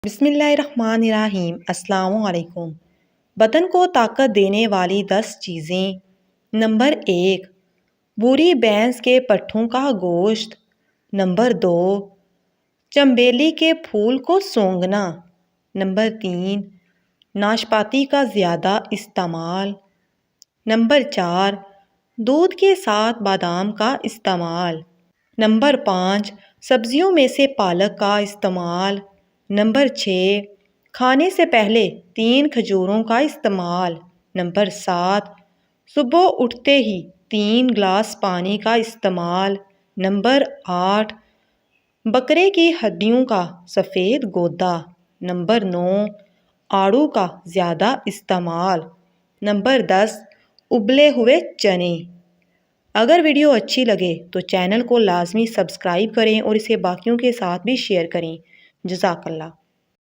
بسم اللہ الرحمن الرحیم۔ السلام علیکم۔ بدن کو طاقت دینے والی 10 چیزیں۔ نمبر 1، بوری بھینس کے پٹھوں کا گوشت۔ نمبر 2، چنبیلی کے پھول کو سونگھنا۔ نمبر 3، ناشپاتی کا زیادہ استعمال۔ نمبر 4، دودھ کے ساتھ بادام کا استعمال۔ نمبر 5، سبزیوں میں سے پالک کا استعمال۔ نمبر 6، کھانے سے پہلے 3 کھجوروں کا استعمال۔ نمبر 7، صبح اٹھتے ہی 3 گلاس پانی کا استعمال۔ نمبر 8، بکرے کی ہڈیوں کا سفید گودا۔ نمبر 9، آڑو کا زیادہ استعمال۔ نمبر 10، ابلے ہوئے چنے۔ اگر ویڈیو اچھی لگے تو چینل کو لازمی سبسکرائب کریں اور اسے باقیوں کے ساتھ بھی شیئر کریں۔ جزاک اللہ۔